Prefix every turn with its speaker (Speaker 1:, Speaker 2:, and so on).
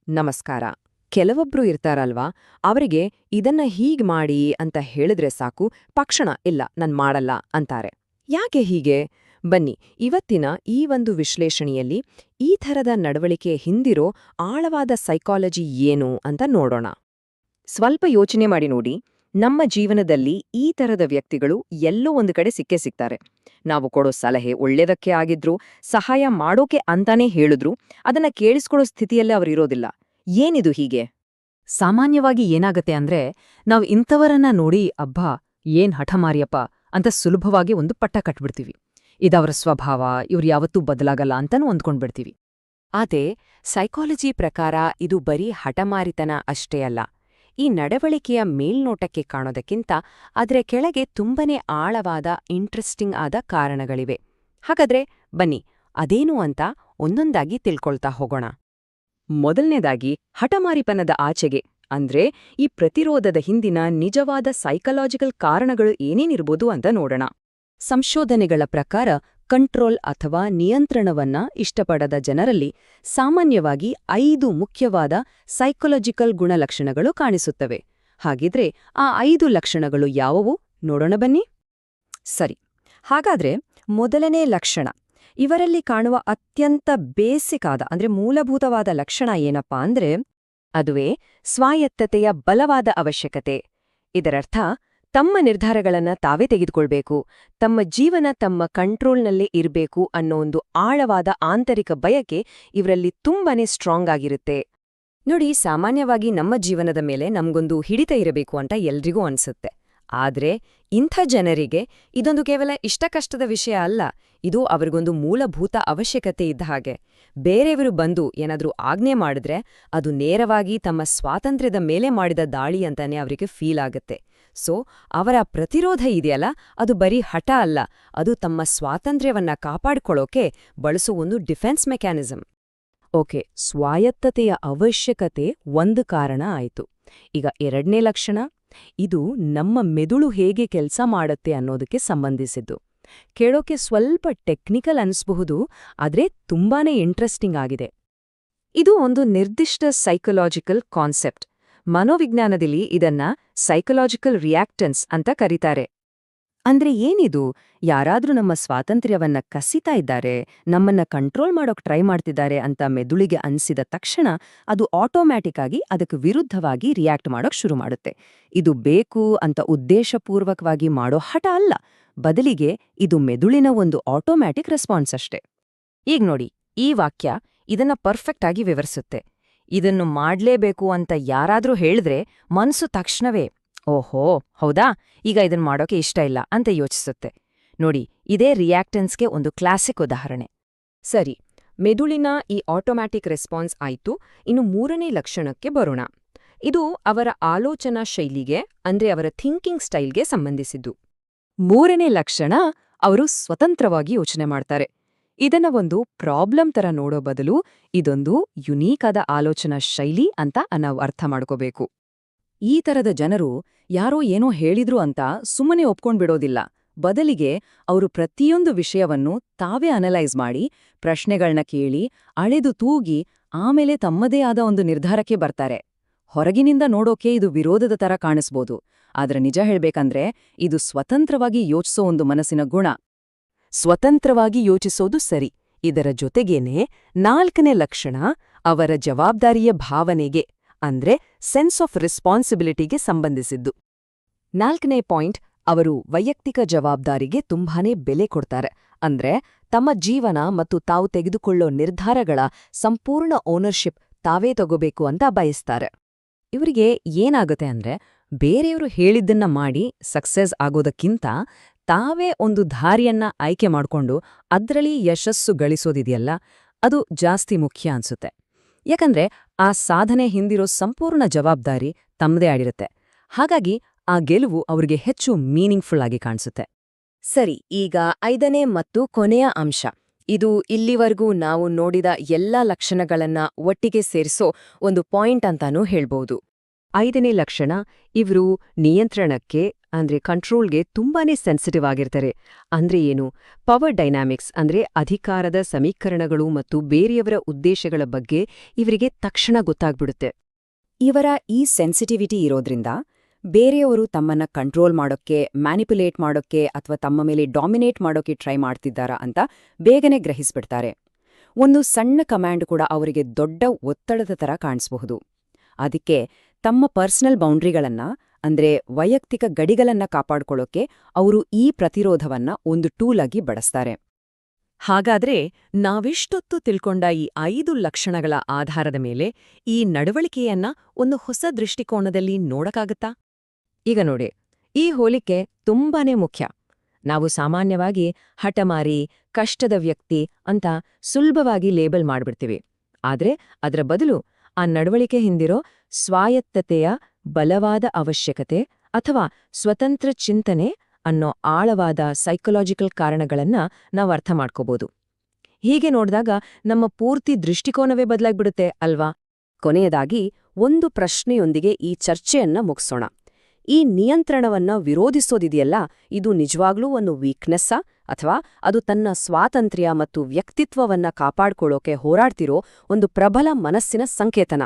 Speaker 1: ನಮಸ್ಕಾರ. ಕೆಲವೊಬ್ರು ಇರ್ತಾರಲ್ವಾ, ಅವರಿಗೆ ಇದನ್ನ ಹೀಗ್ ಮಾಡಿ ಅಂತ ಹೇಳಿದ್ರೆ ಸಾಕು, ತಕ್ಷಣ ಇಲ್ಲ ನಾನ್ ಮಾಡಲ್ಲ ಅಂತಾರೆ. ಯಾಕೆ ಹೀಗೆ? ಬನ್ನಿ, ಇವತ್ತಿನ ಈ ಒಂದು ವಿಶ್ಲೇಷಣೆಯಲ್ಲಿ ಈ ಥರದ ನಡವಳಿಕೆ ಹಿಂದಿರೋ ಆಳವಾದ ಸೈಕಾಲಜಿ ಏನು ಅಂತ ನೋಡೋಣ. ಸ್ವಲ್ಪ ಯೋಚನೆ ಮಾಡಿ ನೋಡಿ, ನಮ್ಮ ಜೀವನದಲ್ಲಿ ಈ ಥರದ ವ್ಯಕ್ತಿಗಳು ಎಲ್ಲೋ ಒಂದು ಕಡೆ ಸಿಕ್ಕೇ ಸಿಗ್ತಾರೆ. ನಾವು ಕೊಡೋ ಸಲಹೆ ಒಳ್ಳೆದಕ್ಕೆ ಆಗಿದ್ರೂ, ಸಹಾಯ ಮಾಡೋಕೆ ಅಂತಾನೇ ಹೇಳಿದ್ರು, ಅದನ್ನ ಕೇಳಿಸ್ಕೊಳ್ಳೋ ಸ್ಥಿತಿಯಲ್ಲೇ ಅವರಿರೋದಿಲ್ಲ. ಏನಿದು ಹೀಗೆ?
Speaker 2: ಸಾಮಾನ್ಯವಾಗಿ ಏನಾಗತ್ತೆ ಅಂದ್ರೆ, ನಾವ್ ಇಂಥವರನ್ನ ನೋಡಿ ಅಬ್ಬಾ ಏನ್ ಹಠಮಾರಿಯಪ್ಪ ಅಂತ ಸುಲಭವಾಗಿ ಒಂದು ಪಟ್ಟ ಕಟ್ಬಿಡ್ತೀವಿ. ಇದವರ ಸ್ವಭಾವ, ಇವ್ರು ಯಾವತ್ತೂ ಬದಲಾಗಲ್ಲ ಅಂತಾನೂ ಅಂದ್ಕೊಂಡ್ಬಿಡ್ತೀವಿ.
Speaker 1: ಆದ್ರೆ ಸೈಕಾಲಜಿ ಪ್ರಕಾರ ಇದು ಬರೀ ಹಠಮಾರಿತನ ಅಷ್ಟೇ ಅಲ್ಲ. ಈ ನಡವಳಿಕೆಯ ಮೇಲ್ನೋಟಕ್ಕೆ ಕಾಣೋದಕ್ಕಿಂತ ಅದರ ಕೆಳಗೆ ತುಂಬನೇ ಆಳವಾದ ಇಂಟ್ರೆಸ್ಟಿಂಗ್ ಆದ ಕಾರಣಗಳಿವೆ. ಹಾಗಾದ್ರೆ ಬನ್ನಿ, ಅದೇನು ಅಂತ ಒಂದೊಂದಾಗಿ ತಿಳ್ಕೊಳ್ತಾ ಹೋಗೋಣ. ಮೊದಲನೇದಾಗಿ ಹಠಮಾರಿತನದ ಆಚೆಗೆ ಅಂದ್ರೆ ಈ ಪ್ರತಿರೋಧದ ಹಿಂದಿನ ನಿಜವಾದ ಸೈಕಲಾಜಿಕಲ್ ಕಾರಣಗಳು ಏನೇನಿರ್ಬೋದು ಅಂತ ನೋಡೋಣ. ಸಂಶೋಧನೆಗಳ ಪ್ರಕಾರ ಕಂಟ್ರೋಲ್ ಅಥವಾ ನಿಯಂತ್ರಣವನ್ನ ಇಷ್ಟಪಡದ ಜನರಲ್ಲಿ ಸಾಮಾನ್ಯವಾಗಿ 5 ಮುಖ್ಯವಾದ ಸೈಕಲಾಜಿಕಲ್ ಗುಣಲಕ್ಷಣಗಳು ಕಾಣಿಸುತ್ತವೆ. ಹಾಗಿದ್ರೆ ಆ 5 ಲಕ್ಷಣಗಳು ಯಾವುವು ನೋಡೋಣ ಬನ್ನಿ. ಸರಿ, ಹಾಗಾದ್ರೆ ಮೊದಲನೇ ಲಕ್ಷಣ, ಇವರಲ್ಲಿ ಕಾಣುವ ಅತ್ಯಂತ ಬೇಸಿಕ್ ಆದ ಅಂದ್ರೆ ಮೂಲಭೂತವಾದ ಲಕ್ಷಣ ಏನಪ್ಪಾ ಅಂದ್ರೆ ಅದುವೇ ಸ್ವಾಯತ್ತತೆಯ ಬಲವಾದ ಅವಶ್ಯಕತೆ. ಇದರರ್ಥ ತಮ್ಮ ನಿರ್ಧಾರಗಳನ್ನ ತಾವೇ ತೆಗೆದುಕೊಳ್ಬೇಕು, ತಮ್ಮ ಜೀವನ ತಮ್ಮ ಕಂಟ್ರೋಲ್ನಲ್ಲೇ ಇರಬೇಕು ಅನ್ನೋ ಒಂದು ಆಳವಾದ ಆಂತರಿಕ ಬಯಕೆ ಇವರಲ್ಲಿ ತುಂಬಾನೇ ಸ್ಟ್ರಾಂಗ್ ಆಗಿರುತ್ತೆ. ನೋಡಿ, ಸಾಮಾನ್ಯವಾಗಿ ನಮ್ಮ ಜೀವನದ ಮೇಲೆ ನಮ್ಗೊಂದು ಹಿಡಿತ ಇರಬೇಕು ಅಂತ ಎಲ್ರಿಗೂ ಅನ್ಸುತ್ತೆ. ಆದ್ರೆ ಇಂಥ ಜನರಿಗೆ ಇದೊಂದು ಕೇವಲ ಇಷ್ಟಕಷ್ಟದ ವಿಷಯ ಅಲ್ಲ, ಇದು ಅವರಿಗೊಂದು ಮೂಲಭೂತ ಅವಶ್ಯಕತೆ ಇದ್ದ ಹಾಗೆ. ಬೇರೆಯವರು ಬಂದು ಏನಾದ್ರೂ ಆಜ್ಞೆ ಮಾಡಿದ್ರೆ ಅದು ನೇರವಾಗಿ ತಮ್ಮ ಸ್ವಾತಂತ್ರ್ಯದ ಮೇಲೆ ಮಾಡಿದ ದಾಳಿ ಅಂತಾನೆ ಅವರಿಗೆ ಫೀಲ್ ಆಗುತ್ತೆ. ಸೊ ಅವರ ಪ್ರತಿರೋಧ ಇದೆಯಲ್ಲ, ಅದು ಬರೀ ಹಠ ಅಲ್ಲ, ಅದು ತಮ್ಮ ಸ್ವಾತಂತ್ರ್ಯವನ್ನ ಕಾಪಾಡ್ಕೊಳ್ಳೋಕೆ ಬಳಸೋ ಒಂದು ಡಿಫೆನ್ಸ್ ಮೆಕ್ಯಾನಿಸಮ್. ಓಕೆ, ಸ್ವಾಯತ್ತತೆಯ ಅವಶ್ಯಕತೆ ಒಂದು ಕಾರಣ ಆಯ್ತು. ಈಗ ಎರಡನೇ ಲಕ್ಷಣ, ಇದು ನಮ್ಮ ಮೆದುಳು ಹೇಗೆ ಕೆಲಸ ಮಾಡತ್ತೆ ಅನ್ನೋದಕ್ಕೆ ಸಂಬಂಧಿಸಿದ್ದು. ಕೇಳೋಕೆ ಸ್ವಲ್ಪ ಟೆಕ್ನಿಕಲ್ ಅನ್ಸ್ಬಹುದು, ಆದ್ರೆ ತುಂಬಾನೇ ಇಂಟ್ರೆಸ್ಟಿಂಗ್ ಆಗಿದೆ. ಇದು ಒಂದು ನಿರ್ದಿಷ್ಟ ಸೈಕಲಾಜಿಕಲ್ ಕಾನ್ಸೆಪ್ಟ್. ಮನೋವಿಜ್ಞಾನದಲ್ಲಿ ಇದನ್ನ ಸೈಕಲಾಜಿಕಲ್ ರಿಯಾಕ್ಟನ್ಸ್ ಅಂತ ಕರೀತಾರೆ. ಅಂದ್ರೆ ಏನಿದು? ಯಾರಾದ್ರೂ ನಮ್ಮ ಸ್ವಾತಂತ್ರ್ಯವನ್ನ ಕಸಿತಾ ಇದ್ದಾರೆ, ನಮ್ಮನ್ನ ಕಂಟ್ರೋಲ್ ಮಾಡೋಕ್ ಟ್ರೈ ಮಾಡ್ತಿದ್ದಾರೆ ಅಂತ ಮೆದುಳಿಗೆ ಅನ್ಸಿದ ತಕ್ಷಣ ಅದು ಆಟೋಮ್ಯಾಟಿಕ್ ಆಗಿ ಅದಕ್ಕೆ ವಿರುದ್ಧವಾಗಿ ರಿಯಾಕ್ಟ್ ಮಾಡೋಕ್ ಶುರು ಮಾಡುತ್ತೆ. ಇದು ಬೇಕು ಅಂತ ಉದ್ದೇಶಪೂರ್ವಕವಾಗಿ ಮಾಡೋ ಹಠ ಅಲ್ಲ, ಬದಲಿಗೆ ಇದು ಮೆದುಳಿನ ಒಂದು ಆಟೋಮ್ಯಾಟಿಕ್ ರೆಸ್ಪಾನ್ಸ್ ಅಷ್ಟೇ. ಈಗ ನೋಡಿ, ಈ ವಾಕ್ಯ ಇದನ್ನ ಪರ್ಫೆಕ್ಟ್ ಆಗಿ ವಿವರಿಸುತ್ತೆ. ಇದನ್ನು ಮಾಡ್ಲೇಬೇಕು ಅಂತ ಯಾರಾದ್ರೂ ಹೇಳಿದ್ರೆ ಮನ್ಸು ತಕ್ಷಣವೇ ಓಹೋ ಹೌದಾ, ಈಗ ಇದನ್ ಮಾಡೋಕೆ ಇಷ್ಟ ಇಲ್ಲ ಅಂತ ಯೋಚಿಸುತ್ತೆ. ನೋಡಿ, ಇದೇ ರಿಯಾಕ್ಟನ್ಸ್ಗೆ ಒಂದು ಕ್ಲಾಸಿಕ್ ಉದಾಹರಣೆ. ಸರಿ, ಮೆದುಳಿನ ಈ ಆಟೋಮ್ಯಾಟಿಕ್ ರೆಸ್ಪಾನ್ಸ್ ಆಯ್ತು. ಇನ್ನು ಮೂರನೇ ಲಕ್ಷಣಕ್ಕೆ ಬರೋಣ. ಇದು ಅವರ ಆಲೋಚನಾ ಶೈಲಿಗೆ ಅಂದ್ರೆ ಅವರ ಥಿಂಕಿಂಗ್ ಸ್ಟೈಲ್ಗೆ ಸಂಬಂಧಿಸಿದ್ದು. ಮೂರನೇ ಲಕ್ಷಣ, ಅವರು ಸ್ವತಂತ್ರವಾಗಿ ಯೋಚನೆ ಮಾಡ್ತಾರೆ. ಇದನ್ನ ಒಂದು ಪ್ರಾಬ್ಲಮ್ ತರ ನೋಡೋ ಬದಲು ಇದೊಂದು ಯುನೀಕ್ ಆದ ಆಲೋಚನಾ ಶೈಲಿ ಅಂತ ನಾವು ಅರ್ಥ ಮಾಡ್ಕೋಬೇಕು. ಈ ತರದ ಜನರು ಯಾರೋ ಏನೋ ಹೇಳಿದ್ರು ಅಂತ ಸುಮ್ಮನೆ ಒಪ್ಕೊಂಡ್ಬಿಡೋದಿಲ್ಲ. ಬದಲಿಗೆ ಅವರು ಪ್ರತಿಯೊಂದು ವಿಷಯವನ್ನು ತಾವೇ ಅನಲೈಸ್ ಮಾಡಿ, ಪ್ರಶ್ನೆಗಳನ್ನ ಕೇಳಿ, ಅಳೆದು ತೂಗಿ ಆಮೇಲೆ ತಮ್ಮದೇ ಆದ ಒಂದು ನಿರ್ಧಾರಕ್ಕೆ ಬರ್ತಾರೆ. ಹೊರಗಿನಿಂದ ನೋಡೋಕೆ ಇದು ವಿರೋಧದ ತರ ಕಾಣಿಸ್ಬೋದು, ಆದ್ರೆ ನಿಜ ಹೇಳ್ಬೇಕಂದ್ರೆ ಇದು ಸ್ವತಂತ್ರವಾಗಿ ಯೋಚಿಸೋ ಒಂದು ಮನಸ್ಸಿನ ಗುಣ. ಸ್ವತಂತ್ರವಾಗಿ ಯೋಚಿಸೋದು ಸರಿ, ಇದರ ಜೊತೆಗೇನೆ 4ನೇ ಲಕ್ಷಣ ಅವರ ಜವಾಬ್ದಾರಿಯ ಭಾವನೆಗೆ ಅಂದ್ರೆ ಸೆನ್ಸ್ ಆಫ್ ರೆಸ್ಪಾನ್ಸಿಬಿಲಿಟಿಗೆ ಸಂಬಂಧಿಸಿದ್ದು. 4ನೇ ಪಾಯಿಂಟ್, ಅವರು ವೈಯಕ್ತಿಕ ಜವಾಬ್ದಾರಿಗೆ ತುಂಬಾನೇ ಬೆಲೆ ಕೊಡ್ತಾರೆ. ಅಂದ್ರೆ ತಮ್ಮ ಜೀವನ ಮತ್ತು ತಾವು ತೆಗೆದುಕೊಳ್ಳೋ ನಿರ್ಧಾರಗಳ ಸಂಪೂರ್ಣ ಓನರ್ಶಿಪ್ ತಾವೇ ತಗೋಬೇಕು ಅಂತ ಬಯಸ್ತಾರೆ. ಇವರಿಗೆ ಏನಾಗುತ್ತೆ ಅಂದ್ರೆ, ಬೇರೆಯವರು ಹೇಳಿದ್ದನ್ನ ಮಾಡಿ ಸಕ್ಸೆಸ್ ಆಗೋದಕ್ಕಿಂತ ತಾವೇ ಒಂದು ದಾರಿಯನ್ನ ಆಯ್ಕೆ ಮಾಡ್ಕೊಂಡು ಅದ್ರಲ್ಲಿ ಯಶಸ್ಸು ಗಳಿಸೋದಿದೆಯಲ್ಲ, ಅದು ಜಾಸ್ತಿ ಮುಖ್ಯ ಅನ್ಸುತ್ತೆ. ಯಾಕಂದ್ರೆ ಆ ಸಾಧನೆ ಹಿಂದಿರೋ ಸಂಪೂರ್ಣ ಜವಾಬ್ದಾರಿ ತಮ್ಮದೇ ಆಗಿರುತ್ತೆ. ಹಾಗಾಗಿ ಆ ಗೆಲುವು ಅವ್ರಿಗೆ ಹೆಚ್ಚು ಮೀನಿಂಗ್ಫುಲ್ ಆಗಿ ಕಾಣಿಸುತ್ತೆ. ಸರಿ, ಈಗ 5ನೇ ಮತ್ತು ಕೊನೆಯ ಅಂಶ. ಇದು ಇಲ್ಲಿವರೆಗೂ ನಾವು ನೋಡಿದ ಎಲ್ಲಾ ಲಕ್ಷಣಗಳನ್ನ ಒಟ್ಟಿಗೆ ಸೇರಿಸೋ ಒಂದು ಪಾಯಿಂಟ್ ಅಂತಾನೂ ಹೇಳ್ಬೋದು. 5ನೇ ಲಕ್ಷಣ, ಇವರು ನಿಯಂತ್ರಣಕ್ಕೆ ಅಂದ್ರೆ ಕಂಟ್ರೋಲ್ಗೆ ತುಂಬಾನೇ ಸೆನ್ಸಿಟಿವ್ ಆಗಿರ್ತಾರೆ. ಅಂದ್ರೆ ಏನು? ಪವರ್ ಡೈನಾಮಿಕ್ಸ್ ಅಂದ್ರೆ ಅಧಿಕಾರದ ಸಮೀಕರಣಗಳು ಮತ್ತು ಬೇರೆಯವರ ಉದ್ದೇಶಗಳ ಬಗ್ಗೆ ಇವರಿಗೆ ತಕ್ಷಣ ಗೊತ್ತಾಗ್ಬಿಡುತ್ತೆ.
Speaker 3: ಇವರ ಈ ಸೆನ್ಸಿಟಿವಿಟಿ ಇರೋದ್ರಿಂದ ಬೇರೆಯವರು ತಮ್ಮನ್ನ ಕಂಟ್ರೋಲ್ ಮಾಡೋಕ್ಕೆ, ಮ್ಯಾನಿಪುಲೇಟ್ ಮಾಡೋಕ್ಕೆ ಅಥವಾ ತಮ್ಮ ಮೇಲೆ ಡಾಮಿನೇಟ್ ಮಾಡೋಕ್ಕೆ ಟ್ರೈ ಮಾಡ್ತಿದ್ದಾರಾ ಅಂತ ಬೇಗನೆ ಗ್ರಹಿಸ್ಬಿಡ್ತಾರೆ. ಒಂದು ಸಣ್ಣ ಕಮಾಂಡ್ ಕೂಡ ಅವರಿಗೆ ದೊಡ್ಡ ಒತ್ತಡದ ಥರ ಕಾಣಿಸಬಹುದು. ಅದಕ್ಕೆ ತಮ್ಮ ಪರ್ಸನಲ್ ಬೌಂಡ್ರಿಗಳನ್ನ ಅಂದ್ರೆ ವೈಯಕ್ತಿಕ ಗಡಿಗಳನ್ನ ಕಾಪಾಡ್ಕೊಳ್ಳೋಕೆ ಅವರು ಈ ಪ್ರತಿರೋಧವನ್ನ ಒಂದು ಟೂಲ್ ಆಗಿ ಬಳಸ್ತಾರೆ.
Speaker 2: ಹಾಗಾದ್ರೆ ನಾವಿಷ್ಟೊತ್ತು ತಿಳ್ಕೊಂಡ ಈ 5 ಲಕ್ಷಣಗಳ ಆಧಾರದ ಮೇಲೆ ಈ ನಡವಳಿಕೆಯನ್ನ ಒಂದು ಹೊಸ ದೃಷ್ಟಿಕೋನದಲ್ಲಿ ನೋಡಕ್ಕಾಗತ್ತಾ?
Speaker 1: ಈಗ ನೋಡಿ, ಈ ಹೋಲಿಕೆ ತುಂಬಾನೇ ಮುಖ್ಯ. ನಾವು ಸಾಮಾನ್ಯವಾಗಿ ಹಠಮಾರಿ, ಕಷ್ಟದ ವ್ಯಕ್ತಿ ಅಂತ ಸುಲಭವಾಗಿ ಲೇಬಲ್ ಮಾಡ್ಬಿಡ್ತೀವಿ. ಆದ್ರೆ ಅದರ ಬದಲು ಆ ನಡವಳಿಕೆ ಹಿಂದಿರೋ ಸ್ವಾಯತ್ತತೆಯ ಬಲವಾದ ಅವಶ್ಯಕತೆ ಅಥವಾ ಸ್ವತಂತ್ರ ಚಿಂತನೆ ಅನ್ನೋ ಆಳವಾದ ಸೈಕಲಾಜಿಕಲ್ ಕಾರಣಗಳನ್ನ ನಾವು ಅರ್ಥ ಮಾಡ್ಕೋಬೋದು. ಹೀಗೆ ನೋಡಿದಾಗ ನಮ್ಮ ಪೂರ್ತಿ ದೃಷ್ಟಿಕೋನವೇ ಬದಲಾಗ್ಬಿಡುತ್ತೆ ಅಲ್ವಾ?
Speaker 3: ಕೊನೆಯದಾಗಿ ಒಂದು ಪ್ರಶ್ನೆಯೊಂದಿಗೆ ಈ ಚರ್ಚೆಯನ್ನ ಮುಗಿಸೋಣ. ಈ ನಿಯಂತ್ರಣವನ್ನ ವಿರೋಧಿಸೋದಿದೆಯಲ್ಲ, ಇದು ನಿಜವಾಗ್ಲೂ ಒಂದು ವೀಕ್ನೆಸ್ಸಾ ಅಥವಾ ಅದು ತನ್ನ ಸ್ವಾತಂತ್ರ್ಯ ಮತ್ತು ವ್ಯಕ್ತಿತ್ವವನ್ನ ಕಾಪಾಡ್ಕೊಳ್ಳೋಕೆ ಹೋರಾಡ್ತಿರೋ ಒಂದು ಪ್ರಬಲ ಮನಸ್ಸಿನ ಸಂಕೇತನ?